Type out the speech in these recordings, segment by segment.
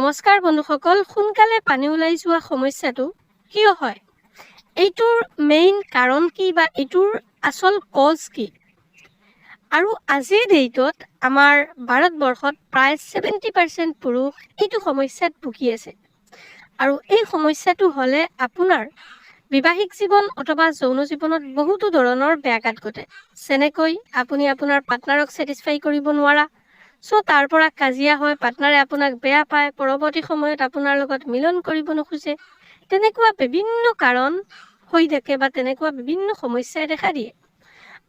নমস্কাৰ বন্ধুসকল, সোনকালে পানী ওলাই যোৱা সমস্যাটো কিয় হয়? এইটোৰ মেইন কাৰণ কি বা এইটোৰ আচল কজ কি? আৰু আজিৰ ডেটত আমাৰ ভাৰতবৰ্ষত প্ৰায় 70% পুৰুষ এইটো সমস্যাত ভুগি আছে। আৰু এই সমস্যাটো হ'লে আপোনাৰ বিবাহিক জীৱন অথবা যৌন জীৱনত বহুতো ধৰণৰ ব্যাঘাত ঘটে। যেনেকৈ আপুনি আপোনাৰ পাৰ্টনাৰক ছেটিছফাই কৰিব নোৱাৰা, তাৰ পৰা কাজিয়া হয়, পাৰ্টনাৰে আপোনাক বেয়া পায়, পৰৱৰ্তী সময়ত আপোনাৰ লগত মিলন কৰিব নোখোজে। তেনেকুৱা বিভিন্ন কাৰণ হৈ থাকে বা তেনেকুৱা বিভিন্ন সমস্যাই দেখা দিয়ে।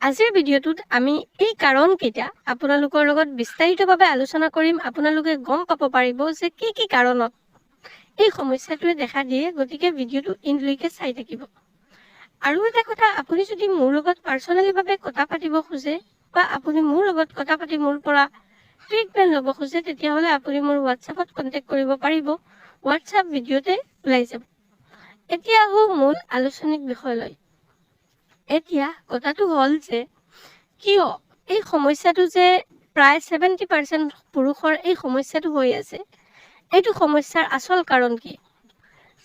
আজিৰ ভিডিঅ'টোত আমি এই কাৰণকেইটা আপোনালোকৰ লগত বিস্তাৰিতভাৱে আলোচনা কৰিম। আপোনালোকে গম পাব পাৰিব যে কি কি কাৰণত এই সমস্যাটোৱে দেখা দিয়ে। গতিকে ভিডিঅ'টো ইনলৈকে চাই থাকিব। আৰু এটা কথা, আপুনি যদি মোৰ লগত পাৰ্চনেলিভাৱে কথা পাতিব খোজে বা আপুনি মোৰ লগত কথা পাতি মোৰ পৰা ট্ৰিটমেণ্ট ল'ব খোজে, তেতিয়াহ'লে আপুনি মোৰ হোৱাটছআপত কণ্টেক্ট কৰিব পাৰিব। হোৱাটছআপ ভিডিঅ'তে ওলাই যাব। এতিয়া আহোঁ মূল আলোচনিক বিষয়লৈ। এতিয়া কথাটো হ'ল যে কিয় এই সমস্যাটো যে প্ৰায় 70% পুৰুষৰ এই সমস্যাটো হৈ আছে, এইটো সমস্যাৰ আচল কাৰণ কি?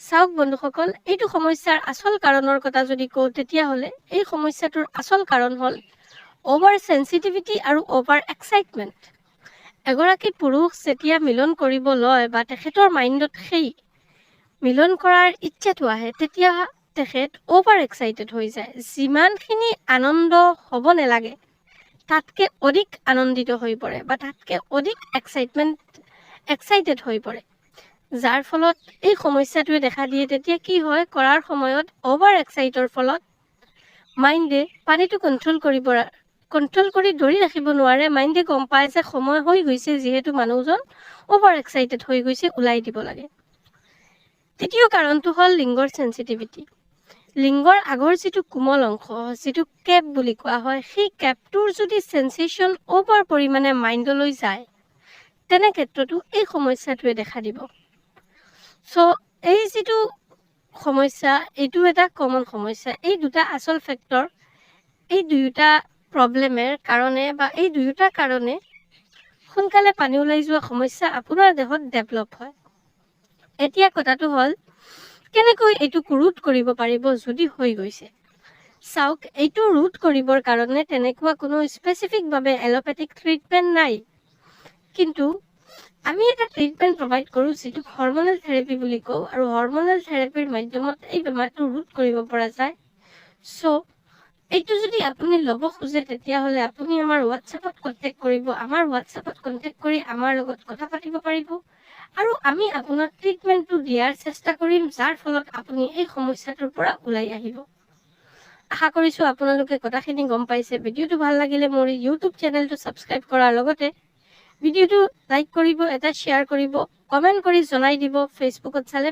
চাওক বন্ধুসকল, এইটো সমস্যাৰ আচল কাৰণৰ কথা যদি কওঁ, তেতিয়াহ'লে এই সমস্যাটোৰ আচল কাৰণ হ'ল অভাৰ চেনচিটিভিটি আৰু অভাৰ এক্সাইটমেণ্ট। এগৰাকী পুৰুষ যেতিয়া মিলন কৰিব লয় বা তেখেতৰ মাইণ্ডত সেই মিলন কৰাৰ ইচ্ছাটো আহে, তেতিয়া তেখেত অভাৰ এক্সাইটেড হৈ যায়। যিমানখিনি আনন্দ হ'ব নালাগে তাতকৈ অধিক আনন্দিত হৈ পৰে বা তাতকৈ অধিক এক্সাইটেড হৈ পৰে, যাৰ ফলত এই সমস্যাটোৱে দেখা দিয়ে। তেতিয়া কি হয়, কৰাৰ সময়ত অভাৰ এক্সাইটৰ ফলত মাইণ্ডে পানীটো কণ্ট্ৰল কৰি ধৰি ৰাখিব নোৱাৰে। মাইণ্ডে গম পায় যে সময় হৈ গৈছে, যিহেতু মানুহজন অভাৰ এক্সাইটেড হৈ গৈছে, ওলাই দিব লাগে। তৃতীয় কাৰণটো হ'ল লিংগৰ চেনচিটিভিটি। লিংগৰ আগৰ যিটো কোমল অংশ, যিটো কেপ বুলি কোৱা হয়, সেই কেপটোৰ যদি চেনচেশ্যন অভাৰ পৰিমাণে মাইণ্ডলৈ যায়, তেনে ক্ষেত্ৰতো এই সমস্যাটোৱে দেখা দিব। এই যিটো সমস্যা, এইটো এটা কমন সমস্যা। এই দুটা আচল ফেক্টৰ, এই দুয়োটা প্ৰব্লেমেৰ কাৰণে বা এই দুয়োটা কাৰণে সোনকালে পানী ওলাই যোৱা সমস্যা আপোনাৰ দেহত ডেভেলপ হয়। এতিয়া কথাটো হ'ল, কেনেকৈ এইটোক ৰোধ কৰিব পাৰিব যদি হৈ গৈছে? চাওক, এইটো ৰোধ কৰিবৰ কাৰণে তেনেকুৱা কোনো স্পেচিফিকভাৱে এলোপেথিক ট্ৰিটমেণ্ট নাই, কিন্তু আমি এটা ট্ৰিটমেণ্ট প্ৰভাইড কৰোঁ, যিটোক হৰমনেল থেৰাপি বুলি কওঁ। আৰু হৰমনেল থেৰাপিৰ মাধ্যমত এই বেমাৰটো ৰোধ কৰিব পৰা যায়। এইটো যদি আপুনি ল'ব খোজে, তেতিয়াহ'লে আপুনি আমাৰ হোৱাটছআপত কণ্টেক্ট কৰিব। আমাৰ হোৱাটছআপত কণ্টেক্ট কৰি আমাৰ লগত কথা পাতিব পাৰিব আৰু আমি আপোনাক ট্ৰিটমেণ্টটো দিয়াৰ চেষ্টা কৰিম, যাৰ ফলত আপুনি এই সমস্যাটোৰ পৰা ওলাই আহিব। আশা কৰিছোঁ আপোনালোকে কথাখিনি গম পাইছে। ভিডিঅ'টো ভাল লাগিলে মোৰ ইউটিউব চেনেলটো ছাবস্ক্ৰাইব কৰাৰ লগতে ভিডিঅ'টো লাইক কৰিব, এটা শ্বেয়াৰ কৰিব, কমেণ্ট কৰি জনাই দিব। ফেচবুকত চালে